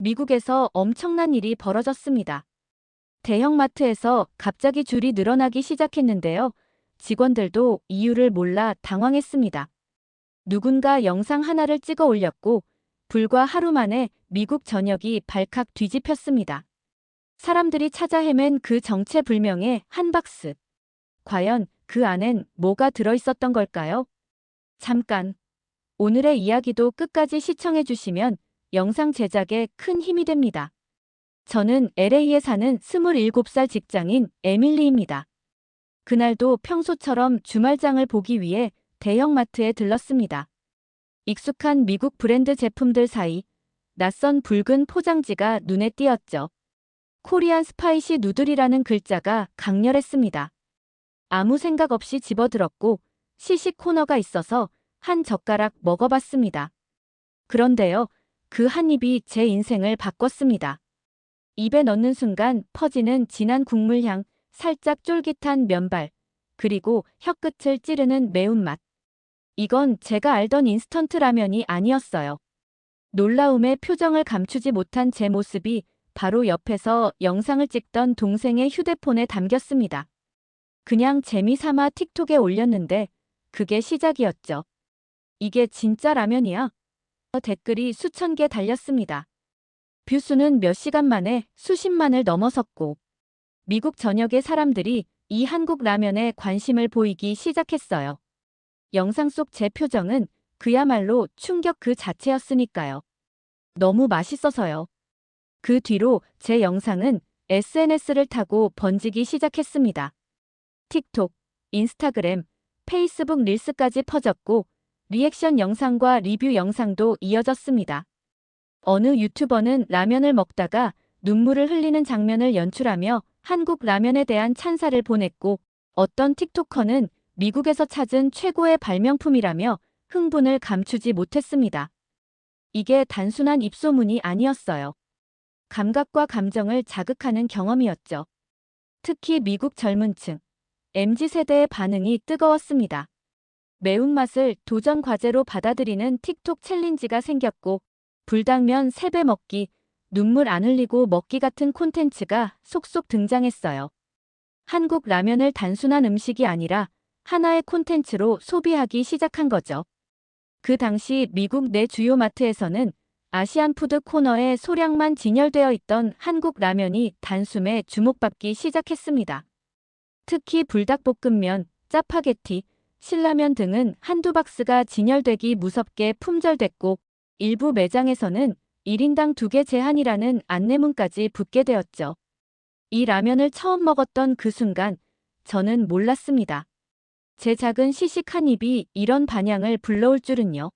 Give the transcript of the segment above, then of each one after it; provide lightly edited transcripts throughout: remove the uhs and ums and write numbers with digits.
미국에서 엄청난 일이 벌어졌습니다. 대형마트에서 갑자기 줄이 늘어나기 시작했는데요. 직원들도 이유를 몰라 당황했습니다. 누군가 영상 하나를 찍어 올렸고 불과 하루 만에 미국 전역이 발칵 뒤집혔습니다. 사람들이 찾아 헤맨 그 정체불명의 한 박스. 과연 그 안엔 뭐가 들어있었던 걸까요? 잠깐. 오늘의 이야기도 끝까지 시청해 주시면 영상 제작에 큰 힘이 됩니다. 저는 LA에 사는 27살 직장인 에밀리입니다. 그날도 평소처럼 주말장을 보기 위해 대형마트에 들렀습니다. 익숙한 미국 브랜드 제품들 사이 낯선 붉은 포장지가 눈에 띄었죠. 코리안 스파이시 누들이라는 글자가 강렬했습니다. 아무 생각 없이 집어들었고 시식 코너가 있어서 한 젓가락 먹어봤습니다. 그런데요, 그 한 입이 제 인생을 바꿨습니다. 입에 넣는 순간 퍼지는 진한 국물향, 살짝 쫄깃한 면발, 그리고 혀끝을 찌르는 매운맛. 이건 제가 알던 인스턴트 라면이 아니었어요. 놀라움의 표정을 감추지 못한 제 모습이 바로 옆에서 영상을 찍던 동생의 휴대폰에 담겼습니다. 그냥 재미삼아 틱톡에 올렸는데 그게 시작이었죠. 이게 진짜 라면이야? 댓글이 수천 개 달렸습니다. 뷰수는 몇 시간 만에 수십만을 넘어섰고 미국 전역의 사람들이 이 한국 라면에 관심을 보이기 시작했어요. 영상 속 제 표정은 그야말로 충격 그 자체였으니까요. 너무 맛있어서요. 그 뒤로 제 영상은 SNS를 타고 번지기 시작했습니다. 틱톡, 인스타그램, 페이스북 릴스까지 퍼졌고 리액션 영상과 리뷰 영상도 이어졌습니다. 어느 유튜버는 라면을 먹다가 눈물을 흘리는 장면을 연출하며 한국 라면에 대한 찬사를 보냈고 어떤 틱토커는 미국에서 찾은 최고의 발명품이라며 흥분을 감추지 못했습니다. 이게 단순한 입소문이 아니었어요. 감각과 감정을 자극하는 경험이었죠. 특히 미국 젊은층, MZ세대의 반응이 뜨거웠습니다. 매운맛을 도전 과제로 받아들이는 틱톡 챌린지가 생겼고 불당면 3배 먹기, 눈물 안 흘리고 먹기 같은 콘텐츠가 속속 등장했어요. 한국 라면을 단순한 음식이 아니라 하나의 콘텐츠로 소비하기 시작한 거죠. 그 당시 미국 내 주요 마트에서는 아시안 푸드 코너에 소량만 진열되어 있던 한국 라면이 단숨에 주목받기 시작했습니다. 특히 불닭볶음면, 짜파게티, 신라면 등은 한두 박스가 진열되기 무섭게 품절됐고 일부 매장에서는 1인당 2개 제한이라는 안내문까지 붙게 되었죠. 이 라면을 처음 먹었던 그 순간 저는 몰랐습니다. 제 작은 시식 한 입이 이런 반향을 불러올 줄은요.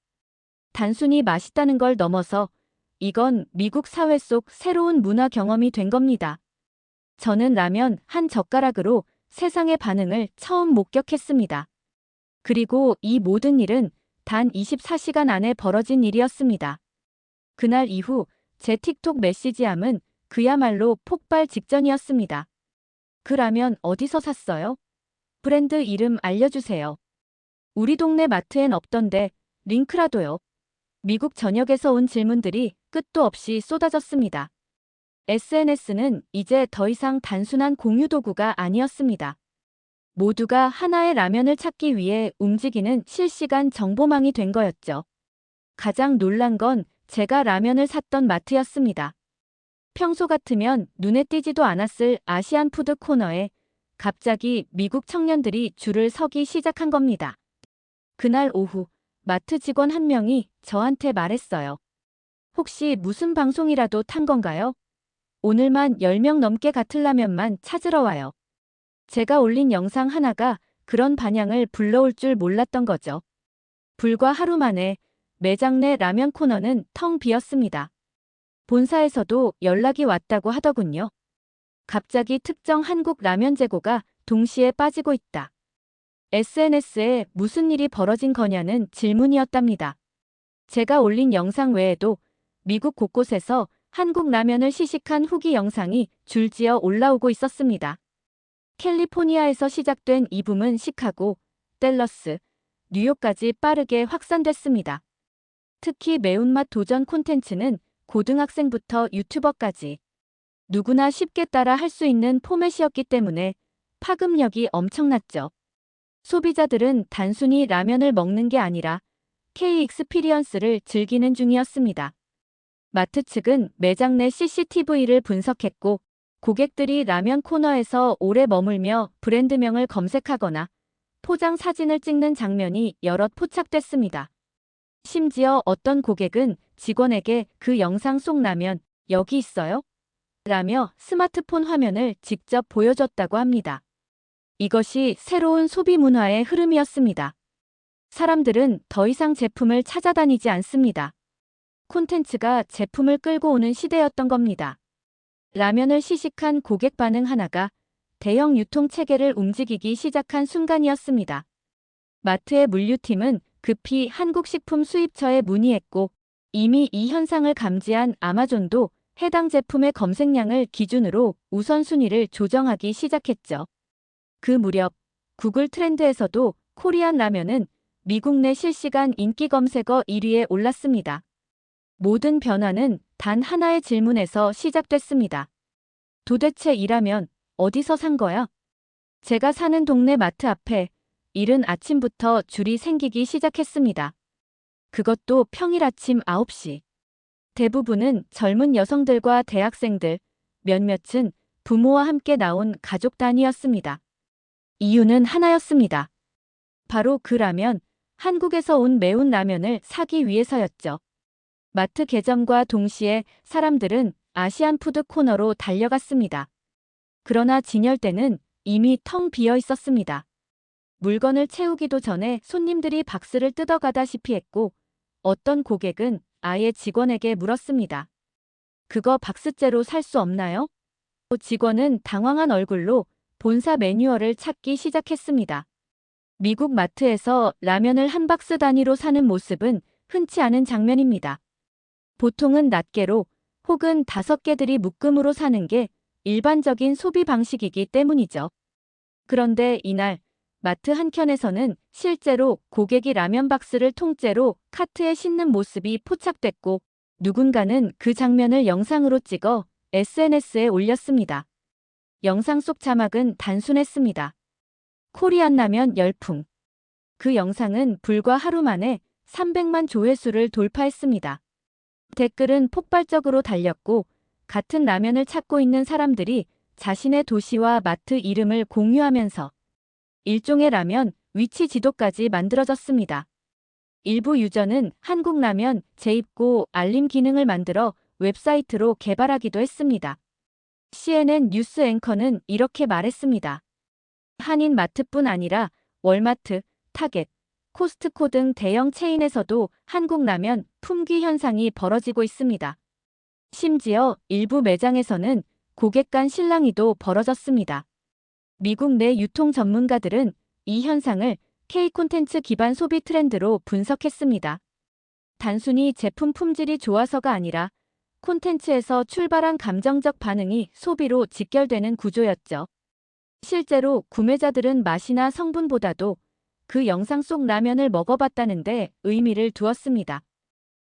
단순히 맛있다는 걸 넘어서 이건 미국 사회 속 새로운 문화 경험이 된 겁니다. 저는 라면 한 젓가락으로 세상의 반응을 처음 목격했습니다. 그리고 이 모든 일은 단 24시간 안에 벌어진 일이었습니다. 그날 이후 제 틱톡 메시지함은 그야말로 폭발 직전이었습니다. 그 라면 어디서 샀어요? 브랜드 이름 알려주세요. 우리 동네 마트엔 없던데 링크라도요. 미국 전역에서 온 질문들이 끝도 없이 쏟아졌습니다. SNS는 이제 더 이상 단순한 공유 도구가 아니었습니다. 모두가 하나의 라면을 찾기 위해 움직이는 실시간 정보망이 된 거였죠. 가장 놀란 건 제가 라면을 샀던 마트였습니다. 평소 같으면 눈에 띄지도 않았을 아시안 푸드 코너에 갑자기 미국 청년들이 줄을 서기 시작한 겁니다. 그날 오후 마트 직원 한 명이 저한테 말했어요. 혹시 무슨 방송이라도 탄 건가요? 오늘만 10명 넘게 같은 라면만 찾으러 와요. 제가 올린 영상 하나가 그런 반향을 불러올 줄 몰랐던 거죠. 불과 하루 만에 매장 내 라면 코너는 텅 비었습니다. 본사에서도 연락이 왔다고 하더군요. 갑자기 특정 한국 라면 재고가 동시에 빠지고 있다. SNS에 무슨 일이 벌어진 거냐는 질문이었답니다. 제가 올린 영상 외에도 미국 곳곳에서 한국 라면을 시식한 후기 영상이 줄지어 올라오고 있었습니다. 캘리포니아에서 시작된 이 붐은 시카고, 댈러스, 뉴욕까지 빠르게 확산됐습니다. 특히 매운맛 도전 콘텐츠는 고등학생부터 유튜버까지 누구나 쉽게 따라 할 수 있는 포맷이었기 때문에 파급력이 엄청났죠. 소비자들은 단순히 라면을 먹는 게 아니라 K-익스피리언스를 즐기는 중이었습니다. 마트 측은 매장 내 CCTV를 분석했고 고객들이 라면 코너에서 오래 머물며 브랜드명을 검색하거나 포장 사진을 찍는 장면이 여럿 포착됐습니다. 심지어 어떤 고객은 직원에게 그 영상 속 라면 여기 있어요? 라며 스마트폰 화면을 직접 보여줬다고 합니다. 이것이 새로운 소비 문화의 흐름이었습니다. 사람들은 더 이상 제품을 찾아다니지 않습니다. 콘텐츠가 제품을 끌고 오는 시대였던 겁니다. 라면을 시식한 고객 반응 하나가 대형 유통 체계를 움직이기 시작한 순간이었습니다. 마트의 물류팀은 급히 한국식품 수입처에 문의했고 이미 이 현상을 감지한 아마존도 해당 제품의 검색량을 기준으로 우선순위를 조정하기 시작했죠. 그 무렵 구글 트렌드에서도 코리안 라면은 미국 내 실시간 인기 검색어 1위에 올랐습니다. 모든 변화는 단 하나의 질문에서 시작됐습니다. 도대체 이 라면 어디서 산 거야? 제가 사는 동네 마트 앞에 이른 아침부터 줄이 생기기 시작했습니다. 그것도 평일 아침 9시. 대부분은 젊은 여성들과 대학생들, 몇몇은 부모와 함께 나온 가족 단위였습니다. 이유는 하나였습니다. 바로 그 라면, 한국에서 온 매운 라면을 사기 위해서였죠. 마트 개점과 동시에 사람들은 아시안 푸드 코너로 달려갔습니다. 그러나 진열대는 이미 텅 비어 있었습니다. 물건을 채우기도 전에 손님들이 박스를 뜯어가다시피 했고 어떤 고객은 아예 직원에게 물었습니다. 그거 박스째로 살 수 없나요? 직원은 당황한 얼굴로 본사 매뉴얼을 찾기 시작했습니다. 미국 마트에서 라면을 한 박스 단위로 사는 모습은 흔치 않은 장면입니다. 보통은 낱개로 혹은 5개들이 묶음으로 사는 게 일반적인 소비 방식이기 때문이죠. 그런데 이날 마트 한켠에서는 실제로 고객이 라면 박스를 통째로 카트에 싣는 모습이 포착됐고 누군가는 그 장면을 영상으로 찍어 SNS에 올렸습니다. 영상 속 자막은 단순했습니다. 코리안 라면 열풍. 그 영상은 불과 하루 만에 300만 조회수를 돌파했습니다. 댓글은 폭발적으로 달렸고 같은 라면을 찾고 있는 사람들이 자신의 도시와 마트 이름을 공유하면서 일종의 라면 위치 지도까지 만들어졌습니다. 일부 유저는 한국 라면 재입고 알림 기능을 만들어 웹사이트로 개발하기도 했습니다. CNN 뉴스 앵커는 이렇게 말했습니다. 한인 마트뿐 아니라 월마트, 타겟, 코스트코 등 대형 체인에서도 한국 라면 품귀 현상이 벌어지고 있습니다. 심지어 일부 매장에서는 고객 간 실랑이도 벌어졌습니다. 미국 내 유통 전문가들은 이 현상을 K 콘텐츠 기반 소비 트렌드로 분석했습니다. 단순히 제품 품질이 좋아서가 아니라 콘텐츠에서 출발한 감정적 반응이 소비로 직결되는 구조였죠. 실제로 구매자들은 맛이나 성분보다도 그 영상 속 라면을 먹어봤다는데 의미를 두었습니다.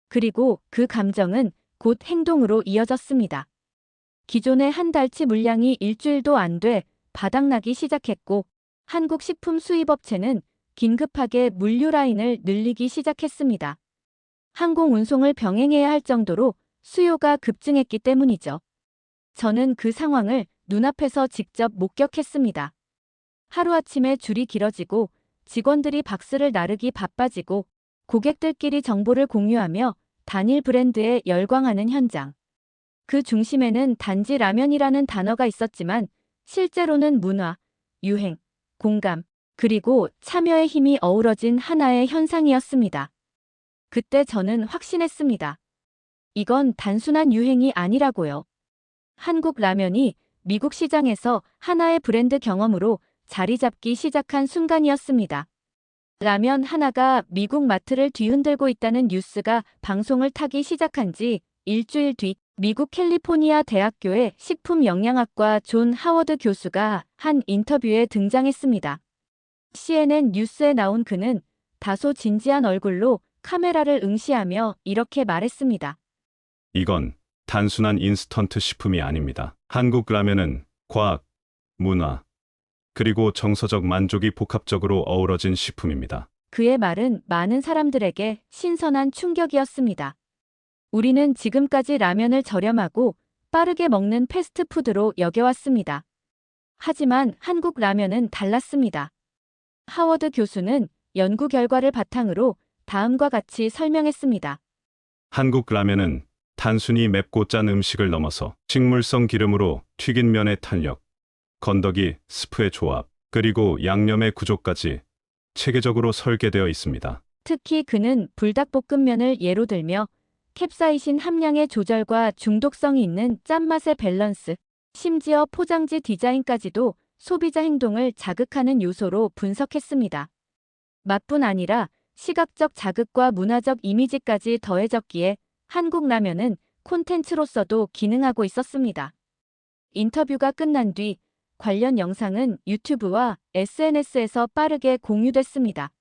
그리고 그 감정은 곧 행동으로 이어졌습니다. 기존의 한 달치 물량이 일주일도 안 돼 바닥나기 시작했고 한국 식품 수입업체는 긴급하게 물류 라인을 늘리기 시작했습니다. 항공 운송을 병행해야 할 정도로 수요가 급증했기 때문이죠. 저는 그 상황을 눈앞에서 직접 목격했습니다. 하루아침에 줄이 길어지고 직원들이 박스를 나르기 바빠지고 고객들끼리 정보를 공유하며 단일 브랜드에 열광하는 현장. 그 중심에는 단지 라면이라는 단어가 있었지만 실제로는 문화, 유행, 공감, 그리고 참여의 힘이 어우러진 하나의 현상이었습니다. 그때 저는 확신했습니다. 이건 단순한 유행이 아니라고요. 한국 라면이 미국 시장에서 하나의 브랜드 경험으로 자리 잡기 시작한 순간이었습니다. 라면 하나가 미국 마트를 뒤흔들고 있다는 뉴스가 방송을 타기 시작한 지 일주일 뒤 미국 캘리포니아 대학교의 식품영양학과 존 하워드 교수가 한 인터뷰에 등장했습니다. CNN 뉴스에 나온 그는 다소 진지한 얼굴로 카메라를 응시하며 이렇게 말했습니다. 이건 단순한 인스턴트 식품이 아닙니다. 한국 라면은 과학, 문화, 그리고 정서적 만족이 복합적으로 어우러진 식품입니다. 그의 말은 많은 사람들에게 신선한 충격이었습니다. 우리는 지금까지 라면을 저렴하고 빠르게 먹는 패스트푸드로 여겨왔습니다. 하지만 한국 라면은 달랐습니다. 하워드 교수는 연구 결과를 바탕으로 다음과 같이 설명했습니다. 한국 라면은 단순히 맵고 짠 음식을 넘어서 식물성 기름으로 튀긴 면의 탄력, 건더기, 스프의 조합, 그리고 양념의 구조까지 체계적으로 설계되어 있습니다. 특히 그는 불닭볶음면을 예로 들며 캡사이신 함량의 조절과 중독성이 있는 짠맛의 밸런스, 심지어 포장지 디자인까지도 소비자 행동을 자극하는 요소로 분석했습니다. 맛뿐 아니라 시각적 자극과 문화적 이미지까지 더해졌기에 한국 라면은 콘텐츠로서도 기능하고 있었습니다. 인터뷰가 끝난 뒤 관련 영상은 유튜브와 SNS에서 빠르게 공유됐습니다.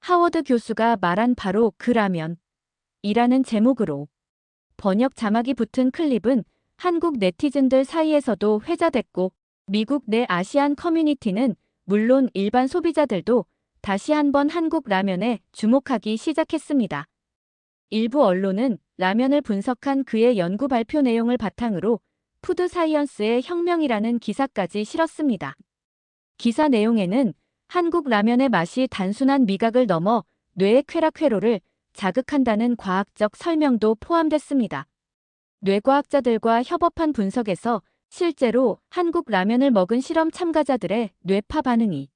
하워드 교수가 말한 바로 그 라면이라는 제목으로 번역 자막이 붙은 클립은 한국 네티즌들 사이에서도 회자됐고 미국 내 아시안 커뮤니티는 물론 일반 소비자들도 다시 한번 한국 라면에 주목하기 시작했습니다. 일부 언론은 라면을 분석한 그의 연구 발표 내용을 바탕으로 푸드 사이언스의 혁명이라는 기사까지 실었습니다. 기사 내용에는 한국 라면의 맛이 단순한 미각을 넘어 뇌의 쾌락회로를 자극한다는 과학적 설명도 포함됐습니다. 뇌과학자들과 협업한 분석에서 실제로 한국 라면을 먹은 실험 참가자들의 뇌파 반응이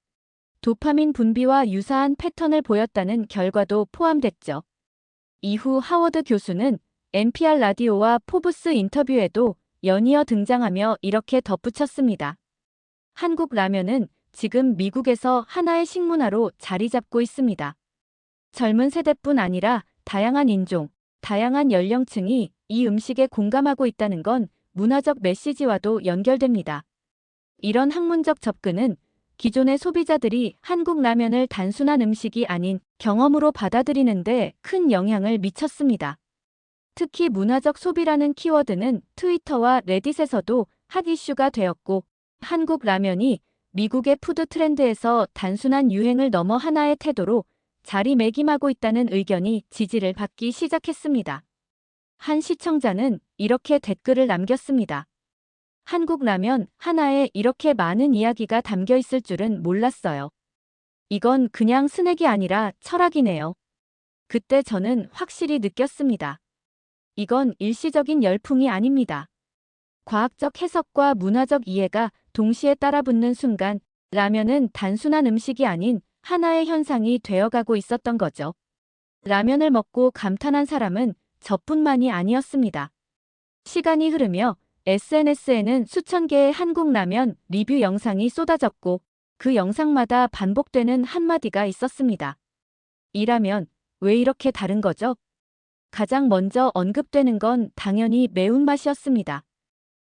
도파민 분비와 유사한 패턴을 보였다는 결과도 포함됐죠. 이후 하워드 교수는 NPR 라디오와 포브스 인터뷰에도 연이어 등장하며 이렇게 덧붙였습니다. 한국 라면은 지금 미국에서 하나의 식문화로 자리 잡고 있습니다. 젊은 세대뿐 아니라 다양한 인종, 다양한 연령층이 이 음식에 공감하고 있다는 건 문화적 메시지와도 연결됩니다. 이런 학문적 접근은 기존의 소비자들이 한국 라면을 단순한 음식이 아닌 경험으로 받아들이는데 큰 영향을 미쳤습니다. 특히 문화적 소비라는 키워드는 트위터와 레딧에서도 핫 이슈가 되었고 한국 라면이 미국의 푸드 트렌드에서 단순한 유행을 넘어 하나의 태도로 자리매김하고 있다는 의견이 지지를 받기 시작했습니다. 한 시청자는 이렇게 댓글을 남겼습니다. 한국 라면 하나에 이렇게 많은 이야기가 담겨 있을 줄은 몰랐어요. 이건 그냥 스낵이 아니라 철학이네요. 그때 저는 확실히 느꼈습니다. 이건 일시적인 열풍이 아닙니다. 과학적 해석과 문화적 이해가 동시에 따라붙는 순간 라면은 단순한 음식이 아닌 하나의 현상이 되어가고 있었던 거죠. 라면을 먹고 감탄한 사람은 저뿐만이 아니었습니다. 시간이 흐르며 SNS에는 수천 개의 한국 라면 리뷰 영상이 쏟아졌고 그 영상마다 반복되는 한마디가 있었습니다. 이 라면 왜 이렇게 다른 거죠? 가장 먼저 언급되는 건 당연히 매운맛이었습니다.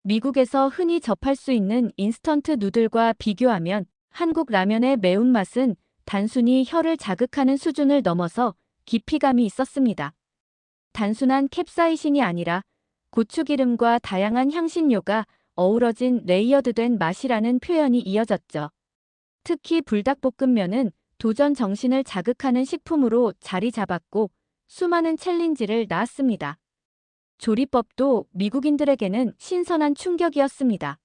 미국에서 흔히 접할 수 있는 인스턴트 누들과 비교하면 한국 라면의 매운맛은 단순히 혀를 자극하는 수준을 넘어서 깊이감이 있었습니다. 단순한 캡사이신이 아니라 고추기름과 다양한 향신료가 어우러진 레이어드된 맛이라는 표현이 이어졌죠. 특히 불닭볶음면은 도전 정신을 자극하는 식품으로 자리 잡았고 수많은 챌린지를 낳았습니다. 조리법도 미국인들에게는 신선한 충격이었습니다.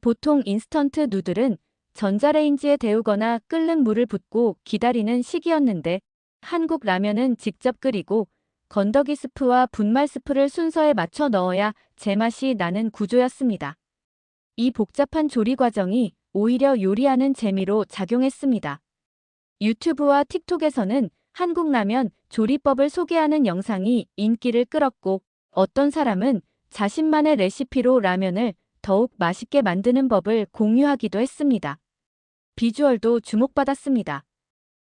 보통 인스턴트 누들은 전자레인지에 데우거나 끓는 물을 붓고 기다리는 식이었는데 한국 라면은 직접 끓이고 건더기 스프와 분말 스프를 순서에 맞춰 넣어야 제맛이 나는 구조였습니다. 이 복잡한 조리 과정이 오히려 요리하는 재미로 작용했습니다. 유튜브와 틱톡에서는 한국 라면 조리법을 소개하는 영상이 인기를 끌었고 어떤 사람은 자신만의 레시피로 라면을 더욱 맛있게 만드는 법을 공유하기도 했습니다. 비주얼도 주목받았습니다.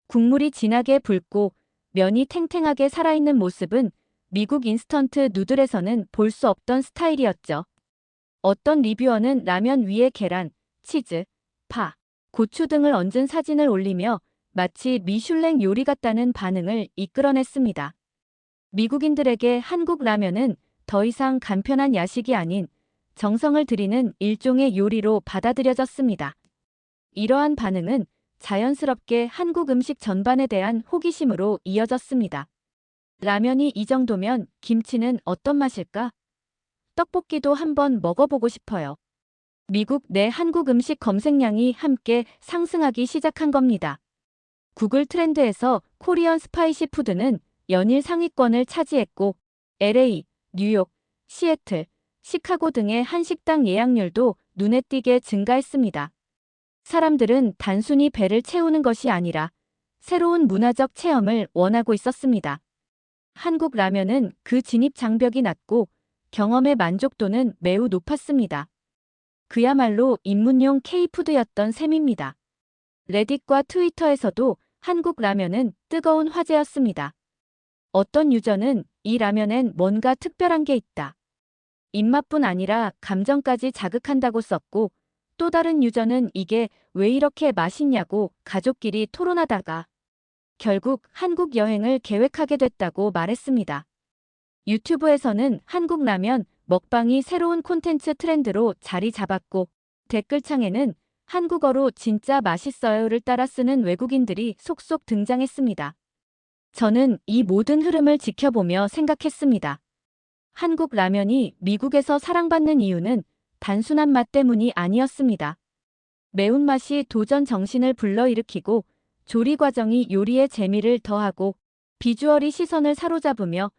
국물이 진하게 붉고 면이 탱탱하게 살아있는 모습은 미국 인스턴트 누들에서는 볼 수 없던 스타일이었죠. 어떤 리뷰어는 라면 위에 계란, 치즈, 파, 고추 등을 얹은 사진을 올리며 마치 미슐랭 요리 같다는 반응을 이끌어냈습니다. 미국인들에게 한국 라면은 더 이상 간편한 야식이 아닌 정성을 들이는 일종의 요리로 받아들여졌습니다. 이러한 반응은 자연스럽게 한국 음식 전반에 대한 호기심으로 이어졌습니다. 라면이 이 정도면 김치는 어떤 맛일까? 떡볶이도 한번 먹어보고 싶어요. 미국 내 한국 음식 검색량이 함께 상승하기 시작한 겁니다. 구글 트렌드에서 코리안 스파이시 푸드는 연일 상위권을 차지했고 LA, 뉴욕, 시애틀, 시카고 등의 한식당 예약률도 눈에 띄게 증가했습니다. 사람들은 단순히 배를 채우는 것이 아니라 새로운 문화적 체험을 원하고 있었습니다. 한국 라면은 그 진입 장벽이 낮고 경험의 만족도는 매우 높았습니다. 그야말로 입문용 K푸드였던 셈입니다. 레딧과 트위터에서도 한국 라면은 뜨거운 화제였습니다. 어떤 유저는 이 라면엔 뭔가 특별한 게 있다. 입맛뿐 아니라 감정까지 자극한다고 썼고 또 다른 유저는 이게 왜 이렇게 맛있냐고 가족끼리 토론하다가 결국 한국 여행을 계획하게 됐다고 말했습니다. 유튜브에서는 한국 라면 먹방이 새로운 콘텐츠 트렌드로 자리 잡았고 댓글창에는 한국어로 진짜 맛있어요를 따라 쓰는 외국인들이 속속 등장했습니다. 저는 이 모든 흐름을 지켜보며 생각했습니다. 한국 라면이 미국에서 사랑받는 이유는 단순한 맛 때문이 아니었습니다. 매운맛이 도전 정신을 불러일으키고 조리 과정이 요리의 재미를 더하고 비주얼이 시선을 사로잡으며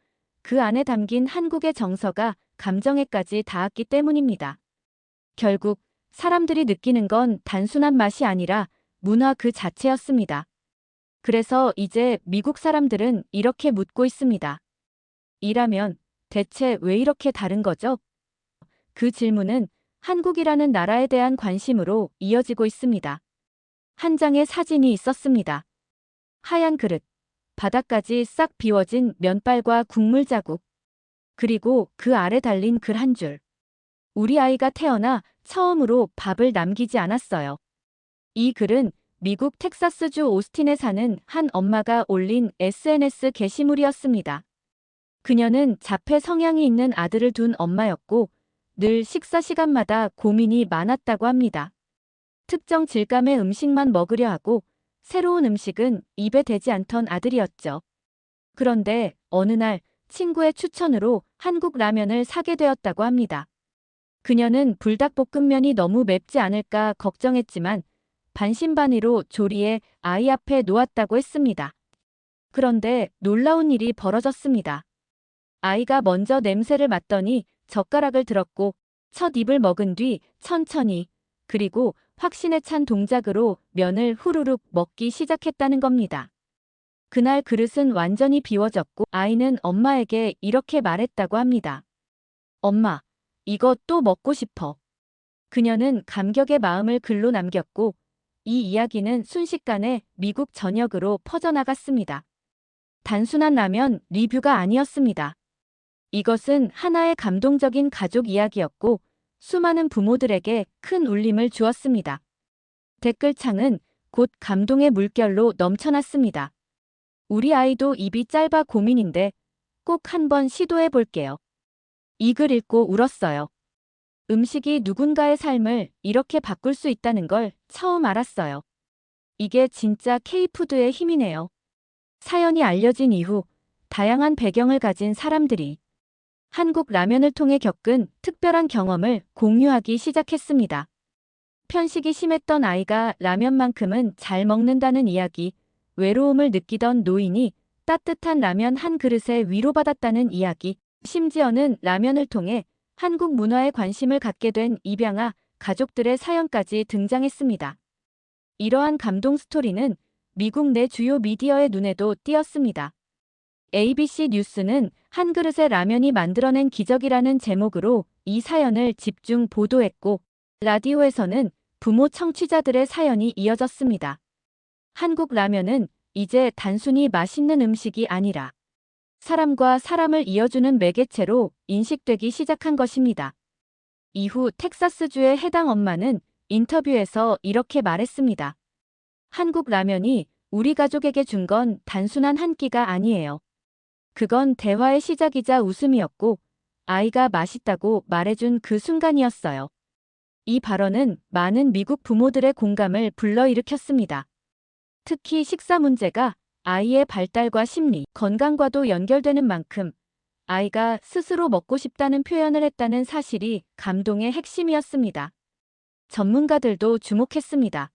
그 안에 담긴 한국의 정서가 감정에까지 닿았기 때문입니다. 결국 사람들이 느끼는 건 단순한 맛이 아니라 문화 그 자체였습니다. 그래서 이제 미국 사람들은 이렇게 묻고 있습니다. 이 라면 대체 왜 이렇게 다른 거죠? 그 질문은 한국이라는 나라에 대한 관심으로 이어지고 있습니다. 한 장의 사진이 있었습니다. 하얀 그릇, 바닥까지 싹 비워진 면발과 국물 자국, 그리고 그 아래 달린 글 한 줄. 우리 아이가 태어나 처음으로 밥을 남기지 않았어요. 이 글은 미국 텍사스주 오스틴에 사는 한 엄마가 올린 SNS 게시물이었습니다. 그녀는 자폐 성향이 있는 아들을 둔 엄마였고 늘 식사 시간마다 고민이 많았다고 합니다. 특정 질감의 음식만 먹으려 하고 새로운 음식은 입에 대지 않던 아들이었죠. 그런데 어느 날 친구의 추천으로 한국 라면을 사게 되었다고 합니다. 그녀는 불닭볶음면이 너무 맵지 않을까 걱정했지만 반신반의로 조리에 아이 앞에 놓았다고 했습니다. 그런데 놀라운 일이 벌어졌습니다. 아이가 먼저 냄새를 맡더니 젓가락을 들었고 첫 입을 먹은 뒤 천천히 그리고 확신에 찬 동작으로 면을 후루룩 먹기 시작했다는 겁니다. 그날 그릇은 완전히 비워졌고 아이는 엄마에게 이렇게 말했다고 합니다. 엄마, 이거 또 먹고 싶어. 그녀는 감격의 마음을 글로 남겼고 이 이야기는 순식간에 미국 전역으로 퍼져나갔습니다. 단순한 라면 리뷰가 아니었습니다. 이것은 하나의 감동적인 가족 이야기였고 수많은 부모들에게 큰 울림을 주었습니다. 댓글창은 곧 감동의 물결로 넘쳐났습니다. 우리 아이도 입이 짧아 고민인데 꼭 한번 시도해 볼게요. 이 글 읽고 울었어요. 음식이 누군가의 삶을 이렇게 바꿀 수 있다는 걸 처음 알았어요. 이게 진짜 K푸드의 힘이네요. 사연이 알려진 이후 다양한 배경을 가진 사람들이 한국 라면을 통해 겪은 특별한 경험을 공유하기 시작했습니다. 편식이 심했던 아이가 라면만큼은 잘 먹는다는 이야기, 외로움을 느끼던 노인이 따뜻한 라면 한 그릇에 위로받았다는 이야기, 심지어는 라면을 통해 한국 문화에 관심을 갖게 된 입양아 가족들의 사연까지 등장했습니다. 이러한 감동 스토리는 미국 내 주요 미디어의 눈에도 띄었습니다. ABC 뉴스는 한 그릇의 라면이 만들어낸 기적이라는 제목으로 이 사연을 집중 보도했고 라디오에서는 부모 청취자들의 사연이 이어졌습니다. 한국 라면은 이제 단순히 맛있는 음식이 아니라 사람과 사람을 이어주는 매개체로 인식되기 시작한 것입니다. 이후 텍사스주의 해당 엄마는 인터뷰에서 이렇게 말했습니다. 한국 라면이 우리 가족에게 준 건 단순한 한 끼가 아니에요. 그건 대화의 시작이자 웃음이었고 아이가 맛있다고 말해준 그 순간이었어요. 이 발언은 많은 미국 부모들의 공감을 불러일으켰습니다. 특히 식사 문제가 아이의 발달과 심리, 건강과도 연결되는 만큼 아이가 스스로 먹고 싶다는 표현을 했다는 사실이 감동의 핵심이었습니다. 전문가들도 주목했습니다.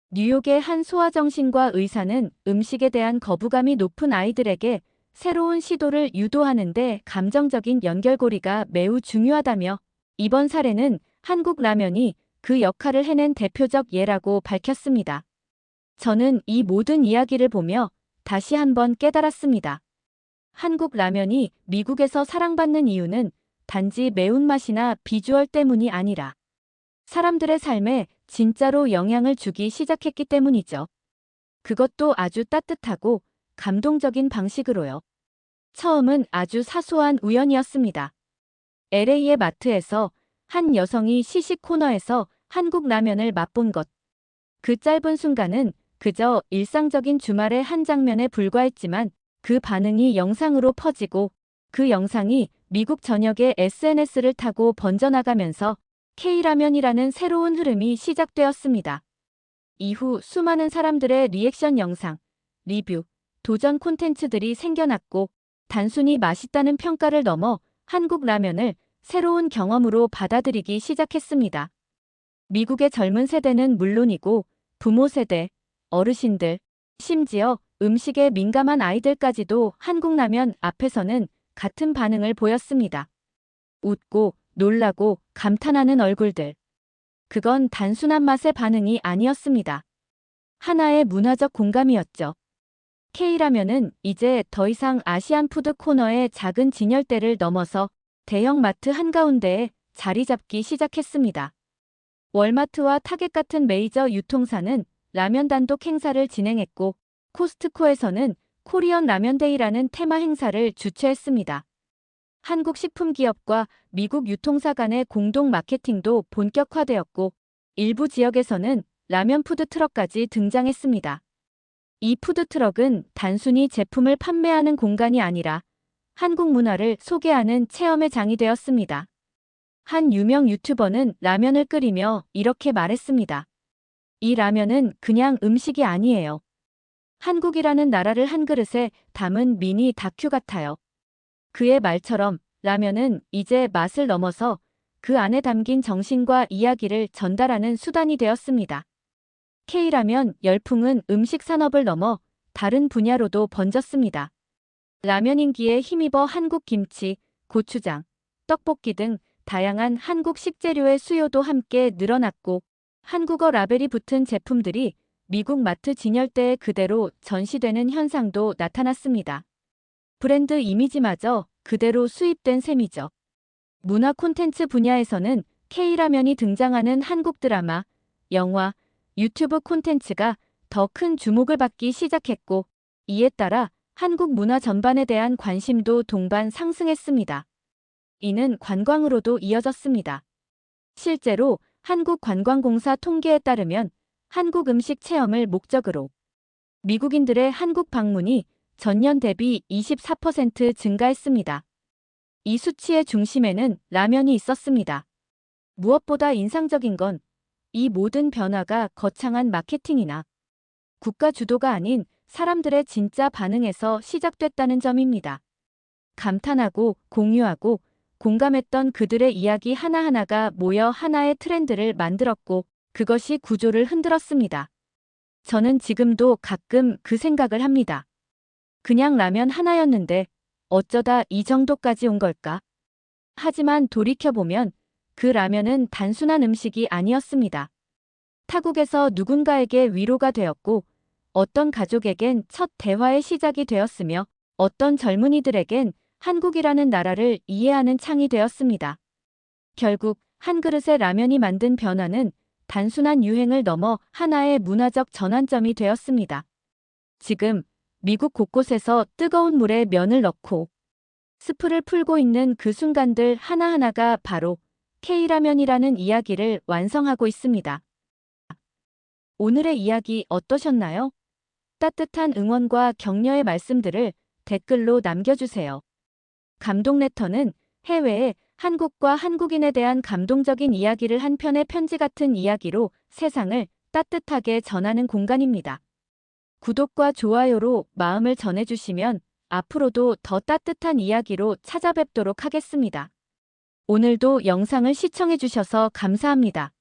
뉴욕의 한 소아정신과 의사는 음식에 대한 거부감이 높은 아이들에게 새로운 시도를 유도하는 데 감정적인 연결고리가 매우 중요하다며 이번 사례는 한국 라면이 그 역할을 해낸 대표적 예라고 밝혔습니다. 저는 이 모든 이야기를 보며 다시 한번 깨달았습니다. 한국 라면이 미국에서 사랑받는 이유는 단지 매운맛이나 비주얼 때문이 아니라 사람들의 삶에 진짜로 영향을 주기 시작했기 때문이죠. 그것도 아주 따뜻하고 감동적인 방식으로요. 처음은 아주 사소한 우연이었습니다. LA의 마트에서 한 여성이 시식 코너에서 한국 라면을 맛본 것. 그 짧은 순간은 그저 일상적인 주말의 한 장면에 불과했지만 그 반응이 영상으로 퍼지고 그 영상이 미국 전역의 SNS를 타고 번져나가면서 K라면이라는 새로운 흐름이 시작되었습니다. 이후 수많은 사람들의 리액션 영상, 리뷰, 도전 콘텐츠들이 생겨났고 단순히 맛있다는 평가를 넘어 한국 라면을 새로운 경험으로 받아들이기 시작했습니다. 미국의 젊은 세대는 물론이고 부모 세대, 어르신들, 심지어 음식에 민감한 아이들까지도 한국 라면 앞에서는 같은 반응을 보였습니다. 웃고 놀라고 감탄하는 얼굴들. 그건 단순한 맛의 반응이 아니었습니다. 하나의 문화적 공감이었죠. K라면은 이제 더 이상 아시안 푸드 코너의 작은 진열대를 넘어서 대형 마트 한가운데에 자리 잡기 시작했습니다. 월마트와 타겟 같은 메이저 유통사는 라면 단독 행사를 진행했고 코스트코에서는 코리안 라면데이라는 테마 행사를 주최했습니다. 한국 식품기업과 미국 유통사 간의 공동 마케팅도 본격화되었고 일부 지역에서는 라면 푸드트럭까지 등장했습니다. 이 푸드트럭은 단순히 제품을 판매하는 공간이 아니라 한국 문화를 소개하는 체험의 장이 되었습니다. 한 유명 유튜버는 라면을 끓이며 이렇게 말했습니다. 이 라면은 그냥 음식이 아니에요. 한국이라는 나라를 한 그릇에 담은 미니 다큐 같아요. 그의 말처럼 라면은 이제 맛을 넘어서 그 안에 담긴 정신과 이야기를 전달하는 수단이 되었습니다. K라면 열풍은 음식 산업을 넘어 다른 분야로도 번졌습니다. 라면 인기에 힘입어 한국 김치, 고추장, 떡볶이 등 다양한 한국 식재료의 수요도 함께 늘어났고 한국어 라벨이 붙은 제품들이 미국 마트 진열대에 그대로 전시되는 현상도 나타났습니다. 브랜드 이미지마저 그대로 수입된 셈이죠. 문화 콘텐츠 분야에서는 K라면이 등장하는 한국 드라마, 영화, 유튜브 콘텐츠가 더 큰 주목을 받기 시작했고 이에 따라 한국 문화 전반에 대한 관심도 동반 상승했습니다. 이는 관광으로도 이어졌습니다. 실제로 한국관광공사 통계에 따르면 한국 음식 체험을 목적으로 미국인들의 한국 방문이 전년 대비 24% 증가했습니다. 이 수치의 중심에는 라면이 있었습니다. 무엇보다 인상적인 건 이 모든 변화가 거창한 마케팅이나 국가 주도가 아닌 사람들의 진짜 반응에서 시작됐다는 점입니다. 감탄하고 공유하고 공감했던 그들의 이야기 하나하나가 모여 하나의 트렌드를 만들었고 그것이 구조를 흔들었습니다. 저는 지금도 가끔 그 생각을 합니다. 그냥 라면 하나였는데 어쩌다 이 정도까지 온 걸까? 하지만 돌이켜보면 그 라면은 단순한 음식이 아니었습니다. 타국에서 누군가에게 위로가 되었고 어떤 가족에겐 첫 대화의 시작이 되었으며 어떤 젊은이들에겐 한국이라는 나라를 이해하는 창이 되었습니다. 결국 한 그릇의 라면이 만든 변화는 단순한 유행을 넘어 하나의 문화적 전환점이 되었습니다. 지금 미국 곳곳에서 뜨거운 물에 면을 넣고 스프를 풀고 있는 그 순간들 하나하나가 바로 K라면이라는 이야기를 완성하고 있습니다. 오늘의 이야기 어떠셨나요? 따뜻한 응원과 격려의 말씀들을 댓글로 남겨주세요. 감동 레터는 해외에 한국과 한국인에 대한 감동적인 이야기를 한 편의 편지 같은 이야기로 세상을 따뜻하게 전하는 공간입니다. 구독과 좋아요로 마음을 전해주시면 앞으로도 더 따뜻한 이야기로 찾아뵙도록 하겠습니다. 오늘도 영상을 시청해주셔서 감사합니다.